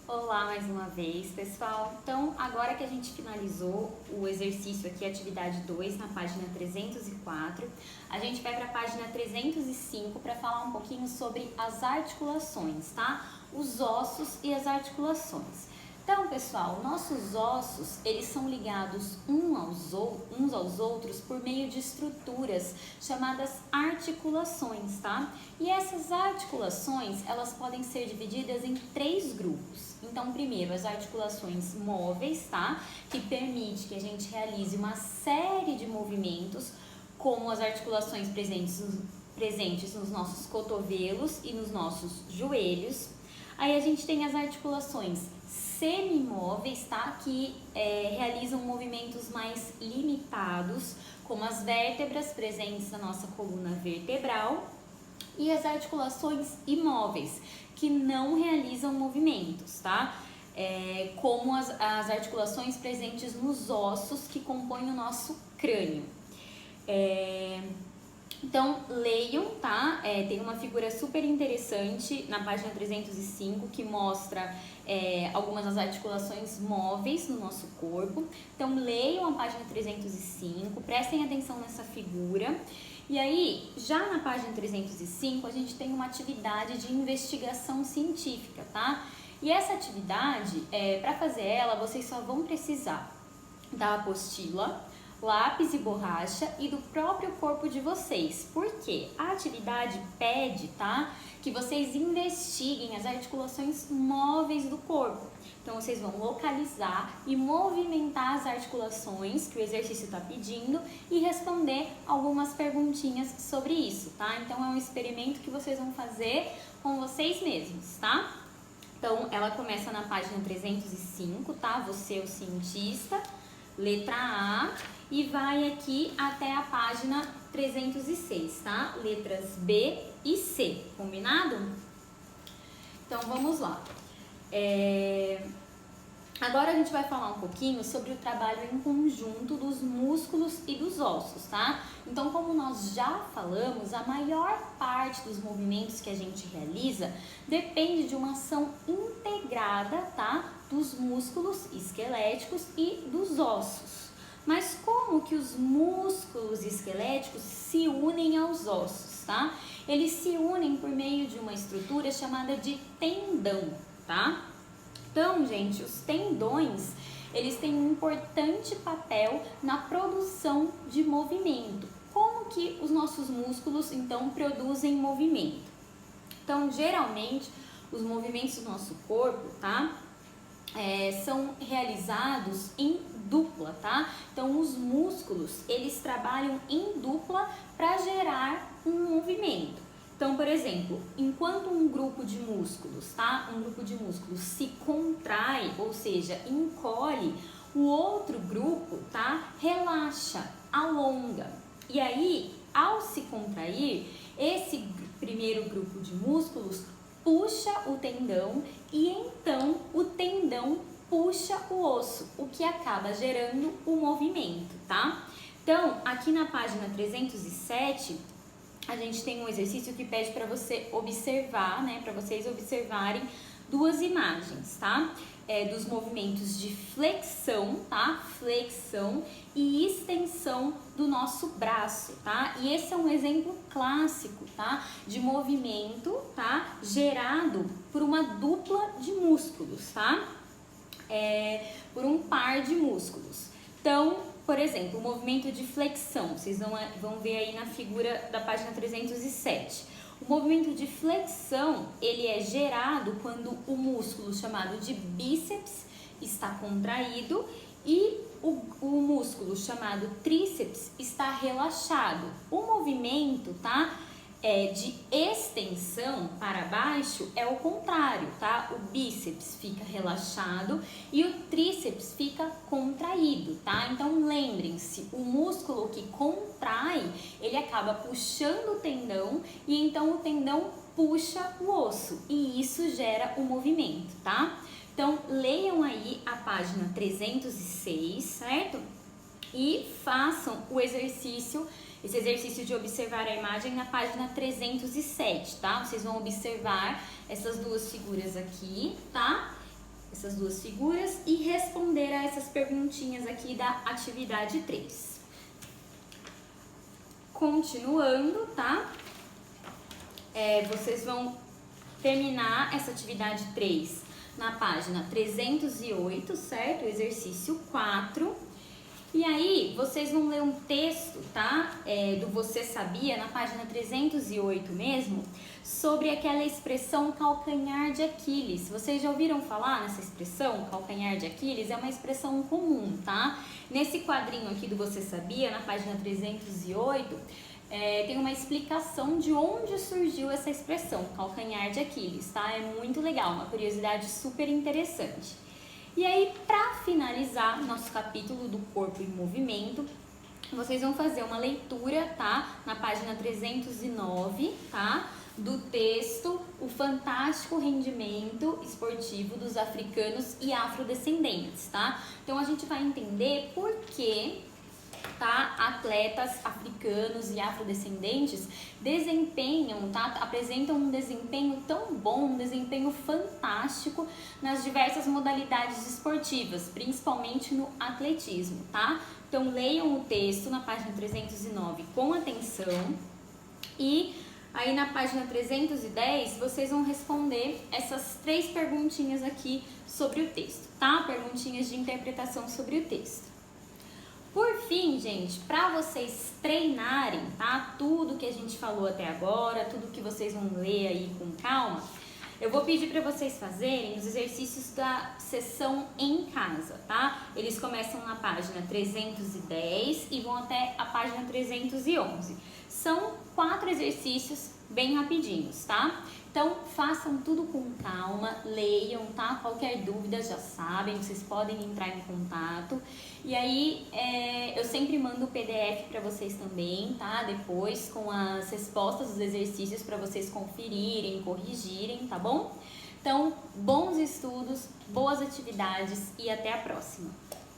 Olá mais uma vez, pessoal. Então, agora que a gente finalizou o exercício aqui, atividade 2, na página 304, a gente vai para a página 305 para falar um pouquinho sobre as articulações, tá? Os ossos e as articulações. Então, pessoal, nossos ossos, eles são ligados uns aos outros por meio de estruturas chamadas articulações, tá? E essas articulações, elas podem ser divididas em 3 grupos. Então, primeiro, as articulações móveis, tá? Que permite que a gente realize uma série de movimentos, como as articulações presentes nos nossos cotovelos e nos nossos joelhos. Aí a gente tem as articulações semimóveis, tá? Que realizam movimentos mais limitados, como as vértebras presentes na nossa coluna vertebral, e as articulações imóveis, que não realizam movimentos, tá? Como as articulações presentes nos ossos que compõem o nosso crânio. Então, leiam, tá? Tem uma figura super interessante na página 305 que mostra algumas das articulações móveis no nosso corpo. Então, leiam a página 305, prestem atenção nessa figura. E aí, já na página 305, a gente tem uma atividade de investigação científica, tá? E essa atividade, para fazer ela, vocês só vão precisar da apostila, lápis e borracha e do próprio corpo de vocês. Por quê? A atividade pede, tá? Que vocês investiguem as articulações móveis do corpo. Então, vocês vão localizar e movimentar as articulações que o exercício está pedindo e responder algumas perguntinhas sobre isso, tá? Então, é um experimento que vocês vão fazer com vocês mesmos, tá? Então, ela começa na página 305, tá? Você, o cientista, letra A, e vai aqui até a página 306, tá? Letras B e C, combinado? Então, vamos lá. Agora a gente vai falar um pouquinho sobre o trabalho em conjunto dos músculos e dos ossos, tá? Então, como nós já falamos, a maior parte dos movimentos que a gente realiza depende de uma ação integrada, tá? Dos músculos esqueléticos e dos ossos. Mas como que os músculos esqueléticos se unem aos ossos, tá? Eles se unem por meio de uma estrutura chamada de tendão, tá? Então, gente, os tendões, eles têm um importante papel na produção de movimento. Como que os nossos músculos, então, produzem movimento? Então, geralmente, os movimentos do nosso corpo, tá? São realizados em dupla, tá? Então, os músculos, eles trabalham em dupla para gerar um movimento. Então, por exemplo, enquanto um grupo de músculos, tá? Um grupo de músculos se contrai, ou seja, encolhe, o outro grupo, tá? Relaxa, alonga. E aí, ao se contrair, esse primeiro grupo de músculos puxa o tendão e então o tendão puxa o osso, o que acaba gerando o movimento, tá? Então, aqui na página 307, a gente tem um exercício que pede para você observar, né? Para vocês observarem duas imagens, tá? Dos movimentos de flexão, tá? Flexão e extensão do nosso braço, tá? E esse é um exemplo clássico, tá? De movimento, tá? Gerado por uma dupla de músculos, tá? Por um par de músculos. Então, por exemplo, o movimento de flexão, vocês vão ver aí na figura da página 307. O movimento de flexão, ele é gerado quando o músculo chamado de bíceps está contraído e o músculo chamado tríceps está relaxado. O movimento, tá? De extensão para baixo é o contrário, tá? O bíceps fica relaxado e o tríceps fica contraído, tá? Então, lembrem-se, o músculo que contrai, ele acaba puxando o tendão e então o tendão puxa o osso e isso gera o movimento, tá? Então, leiam aí a página 306, certo? E façam o exercício, esse exercício de observar a imagem na página 307, tá? Vocês vão observar essas duas figuras aqui, tá? essas duas figuras e responder a essas perguntinhas aqui da atividade 3. Continuando, tá? Vocês vão terminar essa atividade 3 na página 308, certo? Exercício 4. E aí, vocês vão ler um texto, tá? Do Você Sabia, na página 308 mesmo, sobre aquela expressão calcanhar de Aquiles. Vocês já ouviram falar nessa expressão, calcanhar de Aquiles? É uma expressão comum, tá? Nesse quadrinho aqui do Você Sabia, na página 308, tem uma explicação de onde surgiu essa expressão, calcanhar de Aquiles, tá? É muito legal, uma curiosidade super interessante. E aí, para finalizar nosso capítulo do corpo em movimento, vocês vão fazer uma leitura, tá? Na página 309, tá? Do texto O Fantástico Rendimento Esportivo dos Africanos e Afrodescendentes, tá? Então, a gente vai entender por que, tá, atletas africanos e afrodescendentes desempenham, tá, apresentam um desempenho tão bom, um desempenho fantástico nas diversas modalidades esportivas, principalmente no atletismo, tá? Então leiam o texto na página 309 com atenção e aí na página 310 vocês vão responder essas 3 perguntinhas aqui sobre o texto, tá? Perguntinhas de interpretação sobre o texto. Por fim, gente, para vocês treinarem, tá? Tudo que a gente falou até agora, tudo que vocês vão ler aí com calma, eu vou pedir para vocês fazerem os exercícios da sessão em casa, tá? Eles começam na página 310 e vão até a página 311. São 4 exercícios bem rapidinhos, tá? Então, façam tudo com calma, leiam, tá? Qualquer dúvida já sabem, vocês podem entrar em contato. E aí, eu sempre mando o PDF para vocês também, tá? Depois, com as respostas dos exercícios para vocês conferirem, corrigirem, tá bom? Então, bons estudos, boas atividades e até a próxima!